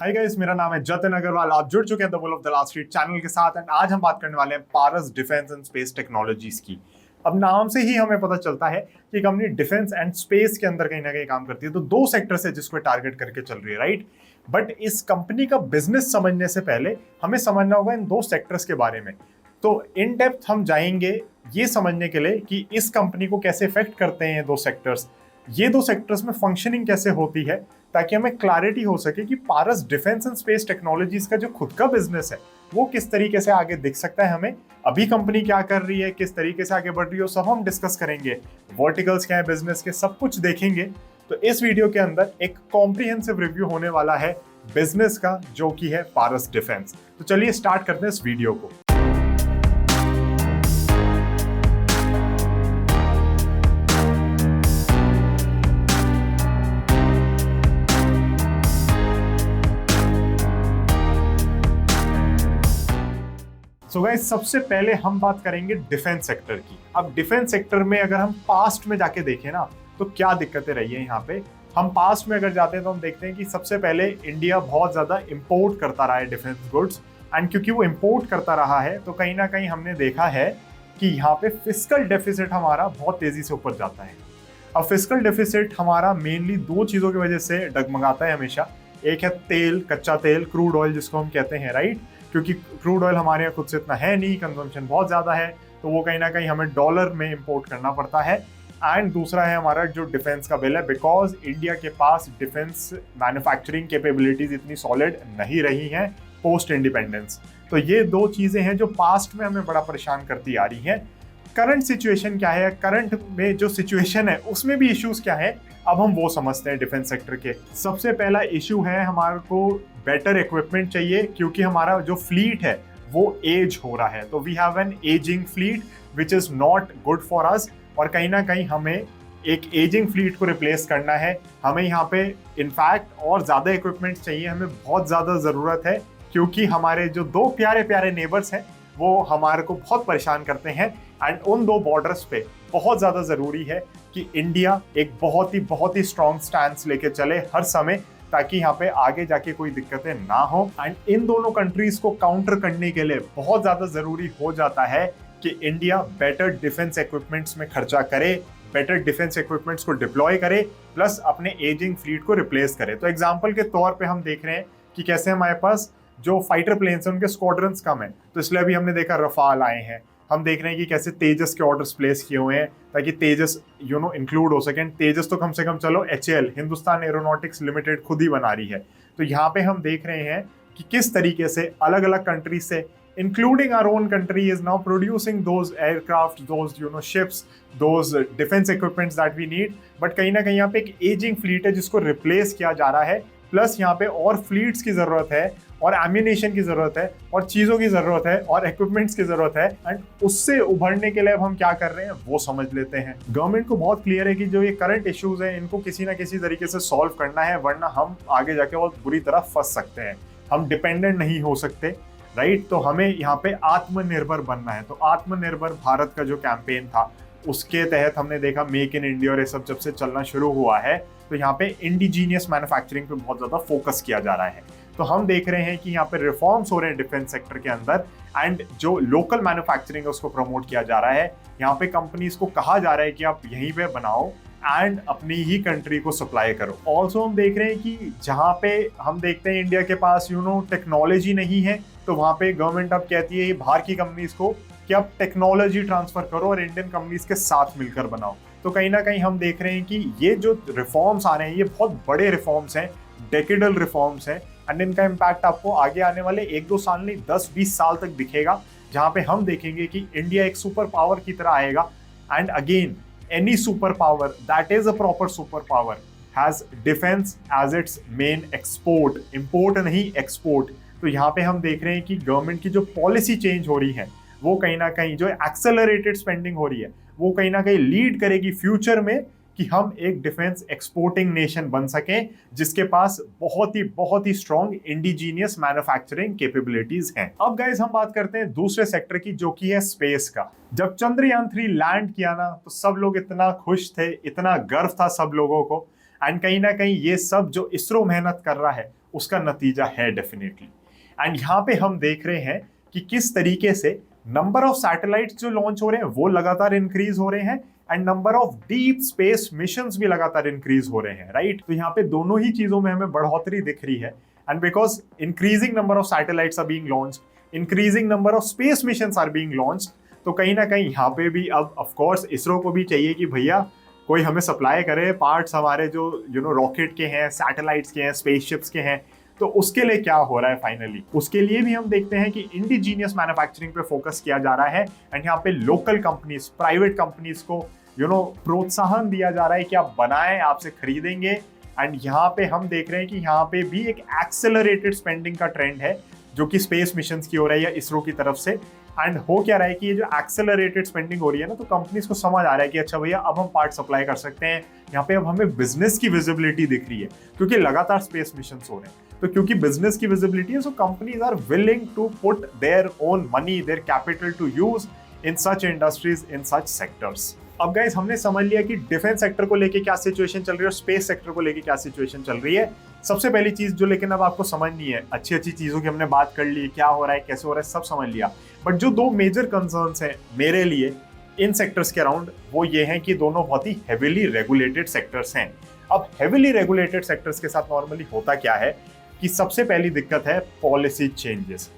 Hi guys, मेरा नाम है जतिन अग्रवाल। आप जुड़ चुके हैं the wolf of Dalal street channel के साथ एंड आज हम बात करने वाले हैं Paras defence and space technologies की। अब नाम से ही हमें पता चलता है कि कंपनी डिफेंस एंड स्पेस के अंदर कहीं ना कहीं काम करती है, तो दो सेक्टर्स है जिसको टारगेट करके चल रही है, राइट। बट इस कंपनी का बिजनेस समझने से पहले हमें समझना होगा इन दो सेक्टर्स के बारे में। तो इन डेप्थ हम जाएंगे ये समझने के लिए कि इस कंपनी को कैसे इफेक्ट करते हैं ये दो सेक्टर्स में फंक्शनिंग कैसे होती है, ताकि हमें क्लैरिटी हो सके कि पारस डिफेंस एंड स्पेस टेक्नोलॉजीज का जो खुद का बिजनेस है वो किस तरीके से आगे दिख सकता है हमें। अभी कंपनी क्या कर रही है, किस तरीके से आगे बढ़ रही है, सब हम डिस्कस करेंगे। वर्टिकल्स क्या है बिजनेस के, सब कुछ देखेंगे। तो इस वीडियो के अंदर एक कॉम्प्रिहेंसिव रिव्यू होने वाला है बिजनेस का, जो कि है पारस डिफेंस। तो चलिए स्टार्ट करते हैं इस वीडियो को। सो गाइस, सबसे पहले हम बात करेंगे डिफेंस सेक्टर की। अब डिफेंस सेक्टर में अगर हम पास्ट में जाके देखें ना, तो क्या दिक्कतें रही है यहाँ पे। हम पास्ट में अगर जाते हैं तो हम देखते हैं कि सबसे पहले इंडिया बहुत ज्यादा इंपोर्ट करता रहा है डिफेंस गुड्स, एंड क्योंकि वो इंपोर्ट करता रहा है तो कहीं ना कहीं हमने देखा है कि यहाँ पे फिस्कल डेफिसिट हमारा बहुत तेजी से ऊपर जाता है। अब फिस्कल डेफिसिट हमारा मेनली दो चीजों की वजह से डगमगाता है हमेशा। एक है तेल, कच्चा तेल, क्रूड ऑयल जिसको हम कहते हैं, राइट। क्योंकि क्रूड ऑयल हमारे यहाँ खुद से इतना है नहीं, कंजम्पशन बहुत ज़्यादा है, तो वो कहीं ना कहीं हमें डॉलर में इंपोर्ट करना पड़ता है। एंड दूसरा है हमारा जो डिफेंस का बिल है, बिकॉज इंडिया के पास डिफेंस मैन्युफैक्चरिंग कैपेबिलिटीज इतनी सॉलिड नहीं रही हैं पोस्ट इंडिपेंडेंस। तो ये दो चीज़ें हैं जो पास्ट में हमें बड़ा परेशान करती आ रही हैं। करंट सिचुएशन क्या है, करंट में जो सिचुएशन है उसमें भी इश्यूज क्या है, अब हम वो समझते हैं। डिफेंस सेक्टर के सबसे पहला इशू है हमारे को बेटर इक्विपमेंट चाहिए, क्योंकि हमारा जो फ्लीट है वो एज हो रहा है। तो we have an ageing fleet which is not good for us, और कहीं ना कहीं हमें एक एजिंग फ्लीट को रिप्लेस करना है। हमें यहाँ पे इनफैक्ट और ज़्यादा इक्विपमेंट चाहिए, हमें बहुत ज़्यादा ज़रूरत है, क्योंकि हमारे जो दो प्यारे प्यारे नेबर्स हैं वो हमारे को बहुत परेशान करते हैं। एंड उन दो बॉर्डर्स पे बहुत ज़्यादा ज़रूरी है कि इंडिया एक बहुत ही स्ट्रॉन्ग स्टैंड लेके चले हर समय, ताकि यहाँ पे आगे जाके कोई दिक्कतें ना हो। एंड इन दोनों कंट्रीज को काउंटर करने के लिए बहुत ज़्यादा ज़रूरी हो जाता है कि इंडिया बेटर डिफेंस इक्विपमेंट्स में खर्चा करे, बेटर डिफेंस इक्विपमेंट्स को डिप्लॉय करे, प्लस अपने एजिंग फ्लीट को रिप्लेस करे। तो एग्जाम्पल के तौर पर हम देख रहे हैं कि कैसे हमारे पास जो फाइटर प्लेन्स हैं उनके स्क्वाड्रंस कम है, तो इसलिए अभी हमने देखा रफाल आए हैं। हम देख रहे हैं कि कैसे तेजस के ऑर्डर्स प्लेस किए हुए हैं ताकि तेजस इंक्लूड हो सके। तेजस तो कम से कम चलो HAL, हिंदुस्तान एरोनॉटिक्स लिमिटेड, खुद ही बना रही है। तो यहाँ पे हम देख रहे हैं कि किस तरीके से अलग अलग कंट्री से, including our own country, is now producing those aircraft, those ships, those defence equipments that we need. But कहीं ना कहीं यहाँ पे एक एजिंग फ्लीट है जिसको रिप्लेस किया जा रहा है, प्लस यहाँ पे और फ्लीट्स की जरूरत है, और एम्यूनेशन की जरूरत है, और चीजों की जरूरत है, और इक्विपमेंट्स की जरूरत है। एंड उससे उभरने के लिए अब हम क्या कर रहे हैं वो समझ लेते हैं। गवर्नमेंट को बहुत क्लियर है कि जो ये करंट इश्यूज हैं इनको किसी ना किसी तरीके से सॉल्व करना है, वरना हम आगे जाके बहुत बुरी तरह फंस सकते हैं। हम डिपेंडेंट नहीं हो सकते, राइट। तो हमें यहाँ पे आत्मनिर्भर बनना है। तो आत्मनिर्भर भारत का जो कैंपेन था उसके तहत हमने देखा मेक इन इंडिया और ये सब जब से चलना शुरू हुआ है, तो यहाँ पे इंडिजीनियस मैन्युफैक्चरिंग पे बहुत ज्यादा फोकस किया जा रहा है। तो हम देख रहे हैं कि यहाँ पे रिफॉर्म्स हो रहे हैं डिफेंस सेक्टर के अंदर, एंड जो लोकल मैन्युफैक्चरिंग है उसको प्रमोट किया जा रहा है। यहाँ पे कंपनीज को कहा जा रहा है कि आप यहीं पे बनाओ एंड अपनी ही कंट्री को सप्लाई करो। ऑल्सो हम देख रहे हैं कि जहाँ पे हम देखते हैं इंडिया के पास टेक्नोलॉजी नहीं है, तो वहाँ पे गवर्नमेंट अब कहती है बाहर की कंपनीज को कि आप टेक्नोलॉजी ट्रांसफर करो और इंडियन कंपनीज के साथ मिलकर बनाओ। तो कहीं ना कहीं हम देख रहे हैं कि ये जो रिफॉर्म्स आ रहे हैं ये बहुत बड़े रिफॉर्म्स हैं, डेकेडल रिफॉर्म्स हैं, एंड इनका इम्पैक्ट आपको आगे आने वाले 1-2 साल नहीं 10-20 साल तक दिखेगा, जहां पे हम देखेंगे कि इंडिया एक सुपर पावर की तरह आएगा। And again, any super power that is a proper super power has defence as its main export, import नहीं एक्सपोर्ट। तो यहाँ पे हम देख रहे हैं कि गवर्नमेंट की जो पॉलिसी चेंज हो रही है वो कहीं ना कहीं जो एक्सेलरेटेड स्पेंडिंग हो रही है वो कहीं ना कहीं लीड करेगी फ्यूचर में कि हम एक डिफेंस एक्सपोर्टिंग नेशन बन सकें, जिसके पास बहुत ही स्ट्रॉन्ग इंडिजीनियस मैन्युफैक्चरिंग कैपेबिलिटीज हैं। अब गाइस हम बात करते हैं दूसरे सेक्टर की, जो कि है स्पेस का। जब चंद्रयान 3 लैंड किया ना, तो सब लोग इतना खुश थे, इतना गर्व था सब लोगों को। एंड कहीं ना कहीं ये सब जो इसरो मेहनत कर रहा है उसका नतीजा है डेफिनेटली। एंड यहाँ पे हम देख रहे हैं कि किस तरीके से नंबर ऑफ सैटेलाइट्स जो लॉन्च हो रहे हैं वो लगातार इंक्रीज हो रहे हैं and number of deep space missions भी लगातार इंक्रीज हो रहे हैं, राइट। तो यहाँ पे दोनों ही चीजों में हमें बढ़ोतरी दिख रही है and because increasing number of satellites are being launched, increasing number of space missions are being launched, तो कहीं ना कहीं यहाँ पे भी अब ऑफ कोर्स इसरो को भी चाहिए कि भैया कोई हमें सप्लाई करे पार्ट्स हमारे जो रॉकेट के हैं, सैटेलाइट्स के हैं, स्पेसशिप्स के हैं। तो उसके लिए क्या हो रहा है फाइनली, उसके लिए भी हम देखते हैं कि इंडिजीनियस मैन्युफैक्चरिंग पे फोकस किया जा रहा है एंड यहाँ पे लोकल कंपनीज, प्राइवेट कंपनीज को प्रोत्साहन दिया जा रहा है कि आप बनाएं, आपसे खरीदेंगे। एंड यहाँ पे हम देख रहे हैं कि यहाँ पे भी एक एक्सेलरेटेड स्पेंडिंग का ट्रेंड है जो कि स्पेस मिशंस की हो रही है इसरो की तरफ से। एंड हो क्या रहा है कि ये जो एक्सेलरेटेड स्पेंडिंग हो रही है ना, तो कंपनीज को समझ आ रहा है कि अच्छा भैया अब हम पार्ट सप्लाई कर सकते हैं, यहाँ पे अब हमें बिजनेस की विजिबिलिटी दिख रही है क्योंकि लगातार स्पेस मिशंस हो रहे हैं। तो क्योंकि बिजनेस की विजिबिलिटी है, so companies are willing to put their own money, their capital to use in such industries, in such sectors. अब गाइस हमने समझ लिया कि डिफेंस सेक्टर को लेके क्या सिचुएशन चल रही है और स्पेस सेक्टर को लेके क्या सिचुएशन चल रही है। सबसे पहली चीज जो लेकिन अब आपको समझनी है, अच्छी अच्छी चीजों की हमने बात कर ली, क्या हो रहा है, कैसे हो रहा है, सब समझ लिया, बट जो दो मेजर कंसर्न्स हैं मेरे लिए इन सेक्टर्स के अराउंड वो ये हैं कि दोनों बहुत ही हेविली रेगुलेटेड सेक्टर्स हैं। अब हेविली रेगुलेटेड सेक्टर्स के साथ नॉर्मली होता क्या है कि सबसे पहली दिक्कत है पॉलिसी चेंजेस।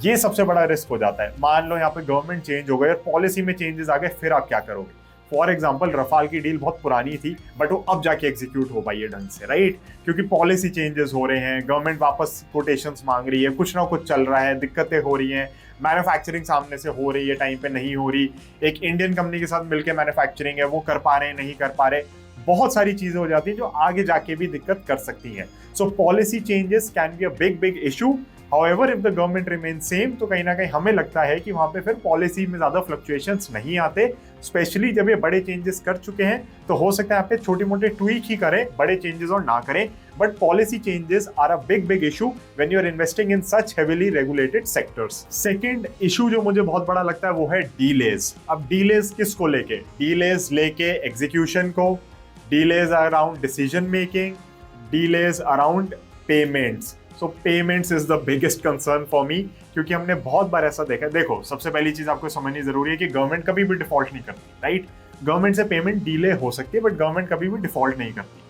ये सबसे बड़ा रिस्क हो जाता है। मान लो यहाँ पे गवर्नमेंट चेंज हो गई और पॉलिसी में चेंजेस आ गए, फिर आप क्या करोगे। फॉर एग्जाम्पल रफाल की डील बहुत पुरानी थी बट वो अब जाके एग्जीक्यूट हो पाई है ढंग से, राइट, क्योंकि पॉलिसी चेंजेस हो रहे हैं, गवर्नमेंट वापस कोटेशंस मांग रही है, कुछ ना कुछ चल रहा है, दिक्कतें हो रही हैं, मैन्युफैक्चरिंग सामने से हो रही है, टाइम पे नहीं हो रही, एक इंडियन कंपनी के साथ मिलकर मैन्युफैक्चरिंग है वो कर पा रहे हैं, नहीं कर पा रहे, बहुत सारी चीजें हो जाती हैं जो आगे जाके भी दिक्कत कर सकती हैं। So policy changes can be a big issue. However, if the government remains same, तो कहीं ना कहीं हमें लगता है कि वहां पे फिर पॉलिसी में ज्यादा फ्लक्चुएशंस नहीं आते, स्पेशली जब ये बड़े चेंजेस कर चुके हैं। तो हो सकता है यहाँ पे छोटे मोटे ट्वीक ही करें, बड़े चेंजेस और ना करें, but policy changes are a big issue when you are investing in such heavily regulated sectors. Second issue जो मुझे बहुत बड़ा लगता है वो है डीलेज। अब डीलेज किसको लेके, डीलेज लेके एग्जीक्यूशन को, delays around decision making, delays around payments. So payments is the biggest concern for me, क्योंकि हमने बहुत बार ऐसा देखा है। देखो सबसे पहली चीज आपको समझनी जरूरी है कि गवर्नमेंट कभी भी डिफॉल्ट नहीं करती, राइट। गवर्नमेंट से पेमेंट डिले हो सकती है बट गवर्नमेंट कभी भी डिफॉल्ट नहीं करती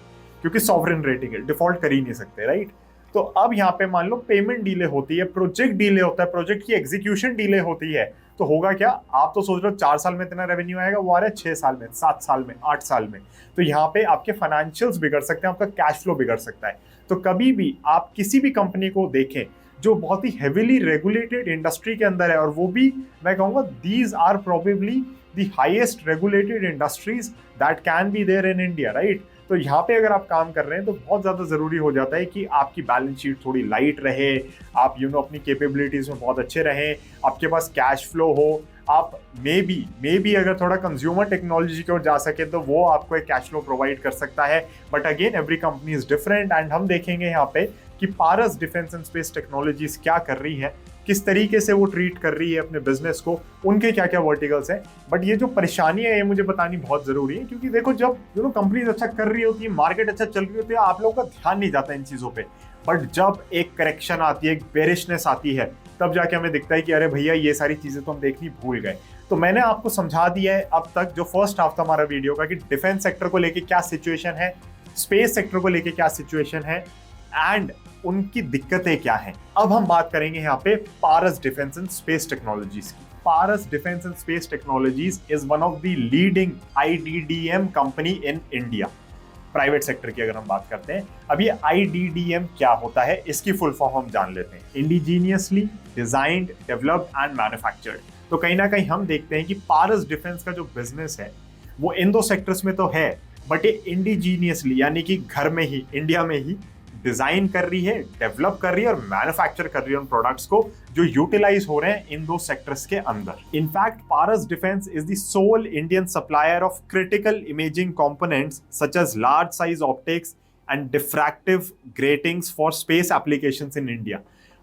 क्योंकि सॉवरेन रेटिंग है, डिफॉल्ट कर ही नहीं सकते, राइट। तो अब यहाँ पे मान लो पेमेंट डिले होती है, प्रोजेक्ट डिले होता है, प्रोजेक्ट की एग्जीक्यूशन डिले होती है, तो होगा क्या, आप तो सोच रहे हो 4 साल में इतना रेवेन्यू आएगा, वो आ रहा है 6 साल में, 7 साल में, 8 साल में। तो यहाँ पे आपके फाइनेंशियल्स बिगड़ सकते हैं, आपका कैश फ्लो बिगड़ सकता है। तो कभी भी आप किसी भी कंपनी को देखें जो बहुत ही हेविली रेगुलेटेड इंडस्ट्री के अंदर है, और वो भी मैं कहूँगा these are probably the highest regulated industries that can be there in India, right. तो यहाँ पे अगर आप काम कर रहे हैं तो बहुत ज़्यादा ज़रूरी हो जाता है कि आपकी बैलेंस शीट थोड़ी लाइट रहे, आप अपनी कैपेबिलिटीज़ में बहुत अच्छे रहें, आपके पास कैश फ्लो हो, आप मे बी अगर थोड़ा कंज्यूमर टेक्नोलॉजी की ओर जा सके तो वो आपको एक कैश फ्लो प्रोवाइड कर सकता है। But again every company is different and हम देखेंगे यहाँ पे कि पारस डिफेंस एंड स्पेस टेक्नोलॉजीज क्या कर रही है, किस तरीके से वो ट्रीट कर रही है अपने बिजनेस को, उनके क्या क्या वर्टिकल्स हैं। बट ये जो परेशानी है ये मुझे बतानी बहुत जरूरी है, क्योंकि देखो जब कंपनीज अच्छा कर रही होती है, मार्केट अच्छा चल रही होती है, आप लोगों का ध्यान नहीं जाता इन चीजों पे। बट जब एक करेक्शन आती है, एक बेरिशनेस आती है, तब जाके हमें दिखता है कि अरे भैया ये सारी चीजें तो हम देखनी भूल गए। तो मैंने आपको समझा दिया है अब तक जो फर्स्ट हाफ था हमारा वीडियो का कि डिफेंस सेक्टर को लेके क्या सिचुएशन है, स्पेस सेक्टर को लेके क्या सिचुएशन है एंड उनकी दिक्कतें क्या हैं। अब हम बात करेंगे यहाँ पे Paras defence and space technologies की। Paras defence and space technologies is one of the leading IDDM company in India. Private sector की अगर हम बात करते हैं, अब ये IDDM क्या होता है इसकी फुल फॉर्म हम जान लेते हैं, indigenously designed, developed and manufactured. तो कहीं ना कहीं हम देखते हैं कि पारस डिफेंस का जो बिजनेस है वो इन दो सेक्टर्स में तो है, बट ये इंडिजीनियसली यानी कि घर में ही, इंडिया में ही डिजाइन कर रही है, डेवलप कर रही है और मैन्युफैक्चर कर रही है उन प्रोडक्ट्स को जो यूटिलाइज हो रहे हैं इन दो सेक्टर्स के अंदर। In fact Paras defence is the sole Indian supplier of critical imaging components such as large size optics and diffractive gratings for space applications in India.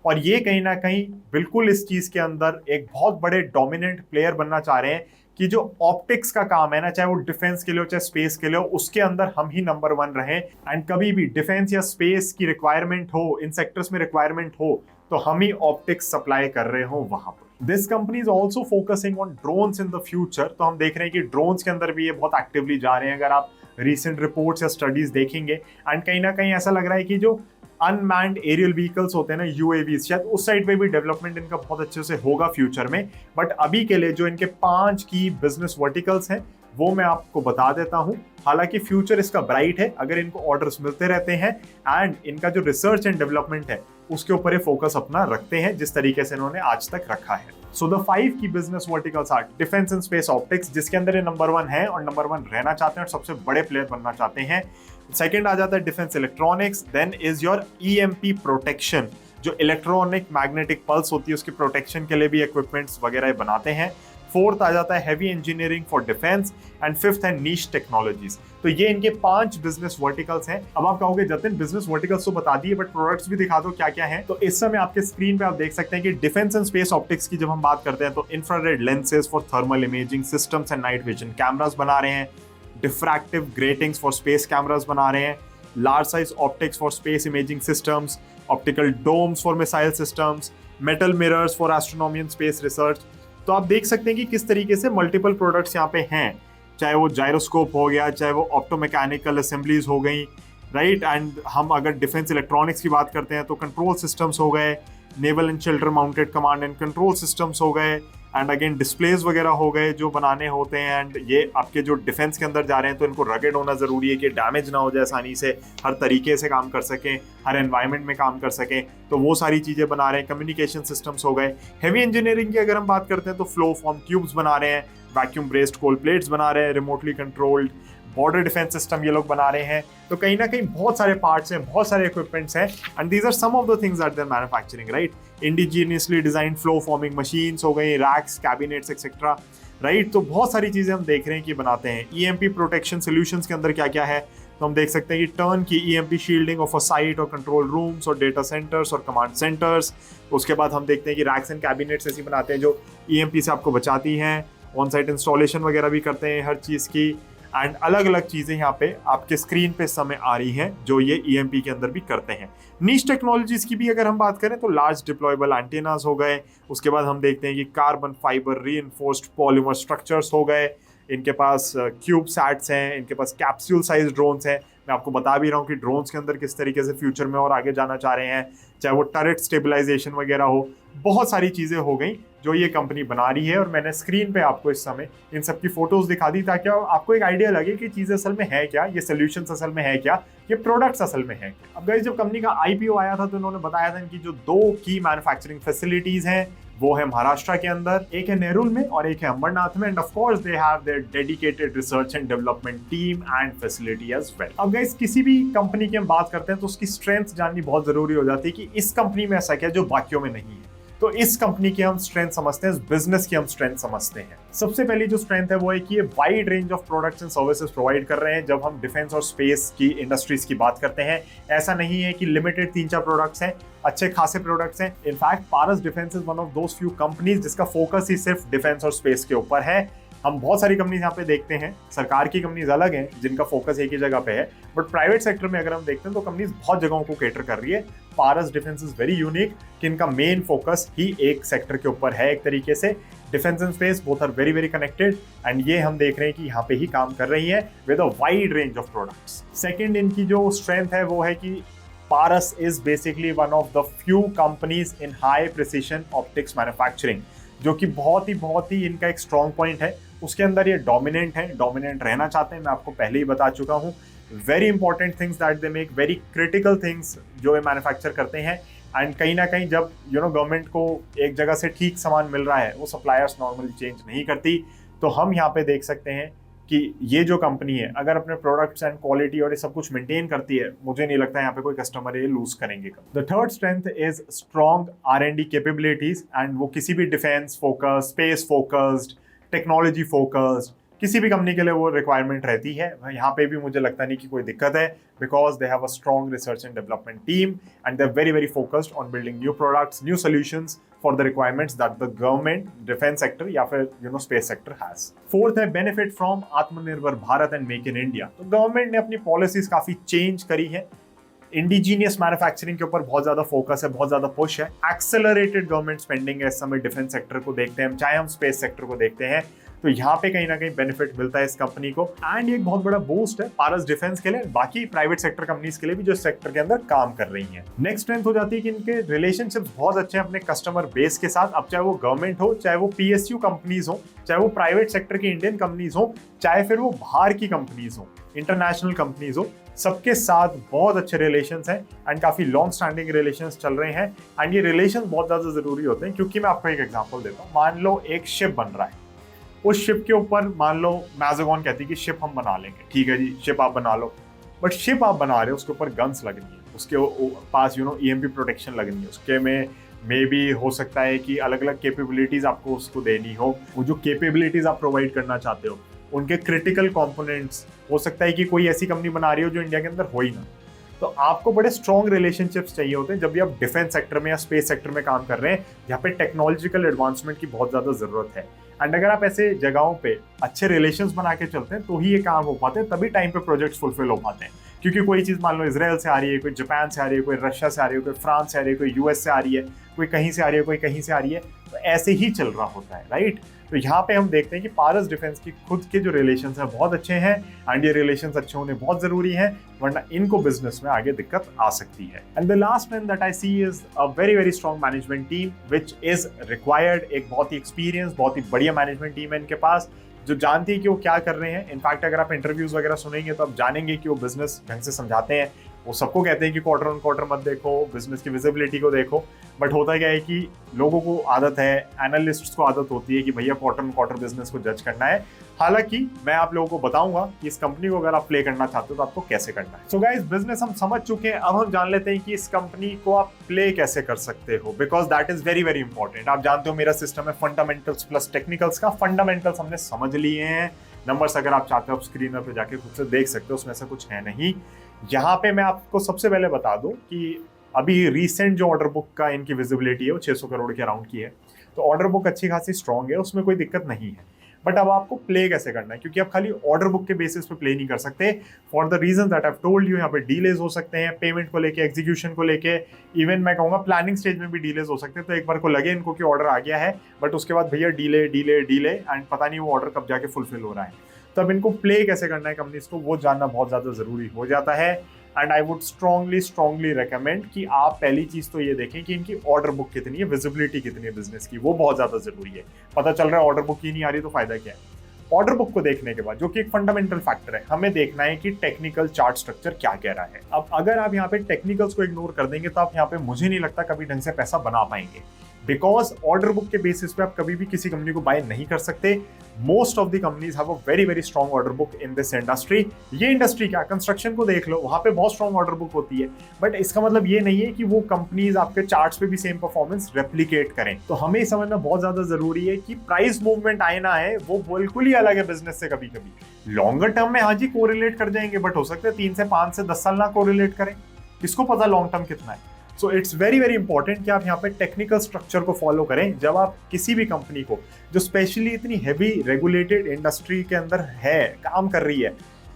और ये कहीं ना कहीं बिल्कुल इस चीज के अंदर एक बहुत बड़े डोमिनेंट प्लेयर बनना चाह रहे हैं कि जो ऑप्टिक्स का काम है ना, चाहे वो डिफेंस के लिए हो चाहे स्पेस के लिए हो, उसके अंदर हम ही नंबर 1 रहे। एंड कभी भी डिफेंस या स्पेस की रिक्वायरमेंट हो, इन सेक्टर्स में रिक्वायरमेंट हो, तो हम ही ऑप्टिक्स सप्लाई कर रहे हो वहां पर। This company is also focusing on drones in the future. तो हम देख रहे हैं कि ड्रोन्स के अंदर भी ये बहुत एक्टिवली जा रहे हैं। अगर आप रिसेंट रिपोर्ट्स या स्टडीज देखेंगे, एंड कहीं ना कहीं ऐसा लग रहा है कि जो अनमैन्ड एरियल व्हीकल्स होते हैं ना, यूएवी, शायद उस साइड पे भी डेवलपमेंट इनका बहुत अच्छे से होगा फ्यूचर में। बट अभी के लिए जो इनके 5 की बिजनेस वर्टिकल्स हैं वो मैं आपको बता देता हूं। हालांकि फ्यूचर इसका ब्राइट है अगर इनको ऑर्डर्स मिलते रहते हैं, एंड इनका जो रिसर्च एंड डेवलपमेंट है उसके ऊपर ये फोकस अपना रखते हैं जिस तरीके से इन्होंने आज तक रखा है। सो द 5 की business verticals are defence and space optics, जिसके अंदर ये नंबर 1 है और नंबर 1 रहना चाहते हैं और सबसे बड़े प्लेयर बनना चाहते हैं। सेकंड आ जाता है defence electronics, then is your EMP protection, जो इलेक्ट्रॉनिक मैग्नेटिक पल्स होती है उसकी प्रोटेक्शन के लिए भी इक्विपमेंट्स वगैरह बनाते हैं। फोर्थ आ जाता है heavy engineering for defence, and fifth है नीश टेक्नोलॉजीज। तो ये इनके 5 बिजनेस वर्टिकल्स हैं। अब आप कहोगे जतिन बिजनेस वर्टिकल्स तो बता दिए बट प्रोडक्ट्स भी दिखा दो क्या क्या है। तो इस समय आपके स्क्रीन पे आप देख सकते हैं कि डिफेंस एंड स्पेस ऑप्टिक्स की जब हम बात करते हैं तो infrared lenses for thermal imaging systems and night vision cameras बना रहे हैं, diffractive gratings for space cameras बना रहे हैं, large size optics for space imaging systems, optical domes for missile systems, metal mirrors for astronomy and space research. तो आप देख सकते हैं कि किस तरीके से मल्टीपल प्रोडक्ट्स यहाँ पे हैं, चाहे वो जायरोस्कोप हो गया, चाहे वो ऑप्टोमैकेनिकल असेंबलीज हो गई, राइट। एंड हम अगर डिफेंस इलेक्ट्रॉनिक्स की बात करते हैं तो कंट्रोल सिस्टम्स हो गए, naval and shelter mounted command and control systems हो गए, एंड अगेन डिस्प्लेज वगैरह हो गए जो बनाने होते हैं। एंड ये आपके जो डिफेंस के अंदर जा रहे हैं तो इनको रगेड होना जरूरी है कि डैमेज ना हो जाए, आसानी से हर तरीके से काम कर सकें, हर एनवायरनमेंट में काम कर सकें, तो वो सारी चीजें बना रहे हैं। कम्युनिकेशन सिस्टम्स हो गए। हेवी इंजीनियरिंग की अगर हम बात करते हैं तो फ्लो फॉर्म ट्यूब्स बना रहे हैं, वैक्यूम ब्रेस्ड कोल्ड प्लेट्स बना रहे हैं, remotely controlled border defence system ये लोग बना रहे हैं। तो कहीं ना कहीं बहुत सारे पार्ट्स हैं, बहुत सारे इक्विपमेंट्स हैं, and these are some of the things that they are manufacturing, right. Indigenously design flow forming machines हो गई, रैक्स, कैबिनेट्स एक्सेट्रा, राइट। तो बहुत सारी चीजें हम देख रहे हैं कि बनाते हैं। ईएमपी प्रोटेक्शन सॉल्यूशंस के अंदर क्या क्या है, तो हम देख सकते हैं कि टर्न की EMP shielding of a site और कंट्रोल रूम्स और डेटा सेंटर्स और कमांड सेंटर्स। उसके बाद हम देखते हैं कि रैक्स एंड कैबिनेट्स ऐसी बनाते हैं जो ईएमपी से आपको बचाती हैं, ऑन साइट इंस्टॉलेशन वगैरह भी करते हैं हर चीज़ की, एंड अलग अलग चीजें यहाँ पे आपके स्क्रीन पे समय आ रही हैं जो ये ईएमपी के अंदर भी करते हैं। नीश टेक्नोलॉजीज की भी अगर हम बात करें तो लार्ज डिप्लॉयबल एंटेनास हो गए, उसके बाद हम देखते हैं कि carbon fibre reinforced polymer structures हो गए, इनके पास क्यूब सैट्स हैं, इनके पास कैप्सूल साइज ड्रोन्स हैं। मैं आपको बता भी रहा हूँ कि ड्रोन्स के अंदर किस तरीके से फ्यूचर में और आगे जाना चाह रहे हैं, चाहे वो टरेट स्टेबलाइजेशन वगैरह हो, बहुत सारी चीज़ें हो गई जो ये कंपनी बना रही है। और मैंने स्क्रीन पे आपको इस समय इन सब की फोटोज दिखा दी ताकि आपको एक आइडिया लगे कि चीज़ असल में है क्या, ये सोल्यूशंस असल में है क्या, ये प्रोडक्ट्स असल में है क्या। अब गाइस जब कंपनी का आईपीओ आया था तो इन्होंने बताया था इनकी जो 2 की मैन्युफैक्चरिंग फैसिलिटीज हैं वो है महाराष्ट्र के अंदर, एक है नेरुल में और एक है अंबरनाथ में, and of course they have their dedicated research and development team and facility as well. अब गाइस किसी भी कंपनी की हम बात करते हैं तो उसकी स्ट्रेंथ जाननी बहुत जरूरी हो जाती है कि इस कंपनी में ऐसा क्या जो बाकियों में नहीं है। तो इस कंपनी की हम स्ट्रेंथ समझते हैं, इस बिजनेस की हम स्ट्रेंथ समझते हैं। सबसे पहली जो स्ट्रेंथ है वो है कि ये wide range of products and services provide कर रहे हैं। जब हम डिफेंस और स्पेस की इंडस्ट्रीज की बात करते हैं, ऐसा नहीं है कि लिमिटेड 3-4 प्रोडक्ट्स हैं, अच्छे खासे प्रोडक्ट्स हैं। In fact Paras defence is one of those few companies जिसका फोकस ही सिर्फ डिफेंस और स्पेस के ऊपर है। हम बहुत सारी कंपनीज यहाँ पे देखते हैं, सरकार की कंपनीज अलग हैं जिनका फोकस एक ही जगह पे है, बट प्राइवेट सेक्टर में अगर हम देखते हैं तो कंपनीज बहुत जगहों को केटर कर रही है। पारस डिफेंस इज वेरी यूनिक कि इनका मेन फोकस ही एक सेक्टर के ऊपर है। एक तरीके से defence and space both are very very connected, and ये हम देख रहे हैं कि यहाँ पे ही काम कर रही है with a wide range of products. Second इनकी जो स्ट्रेंथ है वो है कि Paras is basically one of the few companies in high precision optics manufacturing, जो कि बहुत ही इनका एक स्ट्रॉन्ग पॉइंट है। उसके अंदर ये डोमिनेंट है, डोमिनेंट रहना चाहते हैं, मैं आपको पहले ही बता चुका हूँ। Very important things that they make, very critical things जो ये मैन्युफैक्चर करते हैं। एंड कहीं ना कहीं जब गवर्नमेंट को एक जगह से ठीक सामान मिल रहा है, वो सप्लायर्स नॉर्मली चेंज नहीं करती। तो हम यहाँ पे देख सकते हैं कि ये जो कंपनी है अगर अपने प्रोडक्ट्स एंड क्वालिटी और ये सब कुछ मेंटेन करती है, मुझे नहीं लगता यहाँ पे कोई कस्टमर ये लूज करेंगे। The third strength is strong R&D capabilities, and वो किसी भी defence focus, space focused, technology focused, किसी भी कंपनी के लिए वो रिक्वायरमेंट रहती है। यहाँ पे भी मुझे लगता नहीं कि कोई दिक्कत है, because they have a strong research and development team and they are very very focused on building new products, new solutions for the requirements that the government, defence sector या फिर स्पेस सेक्टर हैज। फोर्थ है benefit from Atmanirbhar Bharat and make in India. तो government ने अपनी policies काफी change करी है, indigenous manufacturing के ऊपर बहुत ज्यादा फोकस है, बहुत ज्यादा पुश है, एक्सेलरेटेड गवर्नमेंट स्पेंडिंग है इस समय डिफेंस सेक्टर को देखते हैं, चाहे हम स्पेस सेक्टर को देखते हैं। तो यहाँ पे कहीं ना कहीं बेनिफिट मिलता है इस कंपनी को एंड ये एक बहुत बड़ा बूस्ट है पारस डिफेंस के लिए, बाकी प्राइवेट सेक्टर कंपनीज के लिए भी जो सेक्टर के अंदर काम कर रही हैं। नेक्स्ट स्ट्रेंथ हो जाती है कि इनके रिलेशनशिप्स बहुत अच्छे हैं अपने कस्टमर बेस के साथ। अब चाहे वो गवर्नमेंट हो, चाहे वो पीएसयू कंपनीज हो, चाहे वो प्राइवेट सेक्टर की इंडियन कंपनीज हो, चाहे फिर वो बाहर की कंपनीज हो, इंटरनेशनल कंपनीज हो, सबके साथ बहुत अच्छे रिलेशंस हैं एंड काफी लॉन्ग स्टैंडिंग रिलेशंस चल रहे हैं। एंड ये रिलेशंस बहुत ज्यादा जरूरी होते हैं, क्योंकि मैं आपको एक एग्जांपल देता हूँ। मान लो एक शिप बन रहा है, उस शिप के ऊपर मान लो मैज़गॉन कहती है कि शिप हम बना लेंगे, ठीक है जी शिप आप बना लो, बट शिप आप बना रहे हो उसके ऊपर गन्स लगनी है, उसके पास ईएमपी प्रोटेक्शन लगनी है, उसके में मे बी हो सकता है कि अलग अलग कैपेबिलिटीज आपको उसको देनी हो, वो जो कैपेबिलिटीज आप प्रोवाइड करना चाहते हो उनके क्रिटिकल कंपोनेंट्स हो सकता है कि कोई ऐसी कंपनी बना रही हो जो इंडिया के अंदर हो ही ना। तो आपको बड़े स्ट्रॉन्ग रिलेशनशिप्स चाहिए होते हैं जब भी आप डिफेंस सेक्टर में या स्पेस सेक्टर में काम कर रहे हैं, जहाँ पे टेक्नोलॉजिकल एडवांसमेंट की बहुत ज्यादा जरूरत है। एंड अगर आप ऐसे जगहों पे अच्छे रिलेशंस बना के चलते हैं तो ही ये काम हो पाते हैं, तभी टाइम पे प्रोजेक्ट्स फुलफिल हो पाते हैं। क्योंकि कोई चीज मान लो इजराइल से आ रही है, कोई जापान से आ रही है, कोई रशिया से आ रही है, कोई फ्रांस से आ रही है, कोई यूएस से आ रही है, कोई कहीं से आ रही है, कोई कहीं से आ रही है, तो ऐसे ही चल रहा होता है, राइट। तो यहाँ पे हम देखते हैं कि पारस डिफेंस की खुद के जो रिलेशंस हैं बहुत अच्छे हैं एंड ये रिलेशंस अच्छे होने बहुत जरूरी हैं, वरना इनको बिजनेस में आगे दिक्कत आ सकती है। And the last one that I see is a very very strong management team which is required. एक बहुत ही एक्सपीरियंस, बहुत ही बढ़िया मैनेजमेंट टीम है इनके पास, जो जानती है कि वो क्या कर रहे हैं। इनफैक्ट अगर आप इंटरव्यूज वगैरह सुनेंगे तो आप जानेंगे कि वो बिजनेस ढंग से समझाते हैं। वो सबको कहते हैं कि क्वार्टर ऑन क्वार्टर मत देखो, बिजनेस की विजिबिलिटी को देखो, बट होता क्या है कि लोगों को आदत है, एनालिस्ट्स को आदत होती है कि भैया क्वार्टर ऑन क्वार्टर बिजनेस को जज करना है। हालांकि मैं आप लोगों को बताऊंगा कि इस कंपनी को अगर आप प्ले करना चाहते हो तो आपको कैसे करना है। सो गाइस, बिजनेस हम समझ चुके हैं, अब हम जान लेते हैं कि इस कंपनी को आप प्ले कैसे कर सकते हो, because that is very very important. आप जानते हो मेरा सिस्टम है फंडामेंटल्स प्लस टेक्निकल्स का। फंडामेंटल्स हमने समझ लिए हैं, नंबर्स अगर आप चाहते हो आप स्क्रीनर पे जाके खुद से देख सकते हो, उसमें से कुछ है नहीं। यहाँ पे मैं आपको सबसे पहले बता दूं कि अभी रिसेंट जो ऑर्डर बुक का इनकी विजिबिलिटी है वो 600 करोड़ के अराउंड की है, तो ऑर्डर बुक अच्छी खासी स्ट्रॉन्ग है, उसमें कोई दिक्कत नहीं है। बट अब आपको प्ले कैसे करना है, क्योंकि आप खाली ऑर्डर बुक के बेसिस पे प्ले नहीं कर सकते, for the reason that I have told you. यहाँ पे डिलेज हो सकते हैं पेमेंट को लेके, एग्जीक्यूशन को लेके, इवन मैं कहूँगा प्लानिंग स्टेज में भी डिलेज हो सकते हैं। तो एक बार को लगे इनको कि ऑर्डर आ गया है, बट उसके बाद भैया डिले डिले डिले एंड पता नहीं वो ऑर्डर कब जाके फुलफिल हो रहा है। तब इनको प्ले कैसे करना है कंपनीज को, वो जानना बहुत ज़्यादा ज़रूरी हो जाता है। And I would strongly recommend कि आप पहली चीज तो ये देखें कि इनकी ऑर्डर बुक कितनी है, विजिबिलिटी कितनी है बिजनेस की, वो बहुत ज्यादा जरूरी है। पता चल रहा है ऑर्डर बुक ही नहीं आ रही तो फायदा क्या है। ऑर्डर बुक को देखने के बाद, जो कि एक फंडामेंटल फैक्टर है, हमें देखना है कि टेक्निकल चार्ट स्ट्रक्चर क्या कह रहा है। अब अगर आप यहाँ पे टेक्निकल्स को इग्नोर कर देंगे तो आप यहाँ पे मुझे नहीं लगता कभी ढंग से पैसा बना पाएंगे, बिकॉज ऑर्डर बुक के बेसिस पे आप कभी भी किसी कंपनी को बाय नहीं कर सकते। Most of the companies have a very very strong order book in this industry. ये इंडस्ट्री क्या, कंस्ट्रक्शन को देख लो, वहां पे बहुत स्ट्रॉन्ग ऑर्डर बुक होती है, बट इसका मतलब ये नहीं है कि वो कंपनीज आपके चार्ट्स पे भी सेम परफॉर्मेंस रेप्लिकेट करें। तो हमें समझना बहुत ज्यादा जरूरी है कि प्राइस मूवमेंट आए ना है वो बिल्कुल ही अलग है बिजनेस से। कभी कभी लॉन्गर टर्म में हाँ जी कोरिलेट कर जाएंगे, बट हो सकता है 3 से 5 से 10 साल ना कोरिलेट करें, किसको पता लॉन्ग टर्म कितना है। So it's very very important कि आप यहाँ पे टेक्निकल स्ट्रक्चर को फॉलो करें जब आप किसी भी कंपनी को, जो स्पेशली इतनी हैवी रेगुलेटेड इंडस्ट्री के अंदर है, काम कर रही है,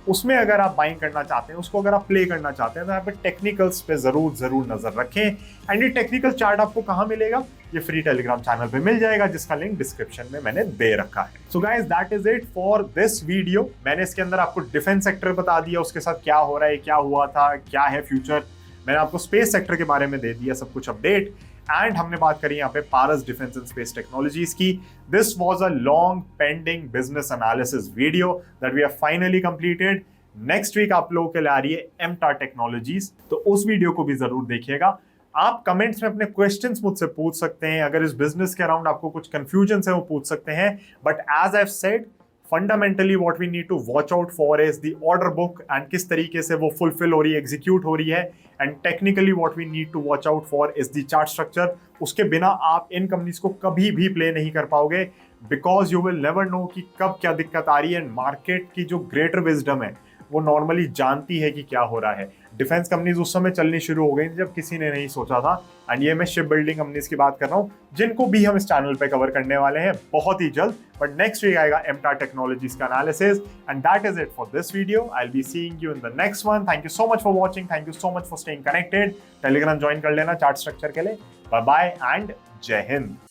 उसमें अगर आप बाइंग करना चाहते हैं, उसको अगर आप प्ले करना चाहते हैं, तो यहाँ पे टेक्निकल्स पे जरूर नजर रखें। एंड ये टेक्निकल चार्ट आपको कहाँ मिलेगा, ये फ्री टेलीग्राम चैनल पे मिल जाएगा, जिसका लिंक डिस्क्रिप्शन में मैंने दे रखा है। So guys, that is it for this video. मैंने इसके अंदर आपको डिफेंस सेक्टर बता दिया, उसके साथ क्या हो रहा है, क्या हुआ था, क्या है फ्यूचर। मैंने आपको स्पेस सेक्टर के बारे में दे दिया सब कुछ अपडेट, एंड हमने बात करी यहाँ पे Paras defence and space technologies की। This was a long pending business analysis video that we have finally completed. Next week आप लोगों के लिए आ रही है एमटार टेक्नोलॉजीज, तो उस वीडियो को भी जरूर देखिएगा। आप कमेंट्स में अपने क्वेश्चंस मुझसे पूछ सकते हैं, अगर इस बिजनेस के अराउंड आपको कुछ कंफ्यूजन है वो पूछ सकते हैं, but as I have said, fundamentally what we need to watch out for is the order book and किस तरीके से वो फुलफिल हो रही है, एग्जीक्यूट हो रही है। And technically what we need to watch out for is the chart structure. उसके बिना आप इन कंपनीज को कभी भी प्ले नहीं कर पाओगे, because you will never know कि कब क्या दिक्कत आ रही है। मार्केट की जो ग्रेटर विजडम है वो नॉर्मली जानती है कि क्या हो रहा है। डिफेंस कंपनीज उस समय चलनी शुरू हो गई जब किसी ने नहीं सोचा था। एंड ये मैं शिप बिल्डिंग कंपनीज की बात कर रहा हूँ, जिनको भी हम इस चैनल पे कवर करने वाले हैं बहुत ही जल्द। बट नेक्स्ट वीक आएगा एमटार टेक्नोलॉजीज का analysis. And that is it for this video. I will be seeing you in the next one. Thank you so much for watching, thank you so much for staying connected. Telegram join कर लेना chart structure के लिए। Bye bye and जय हिंद।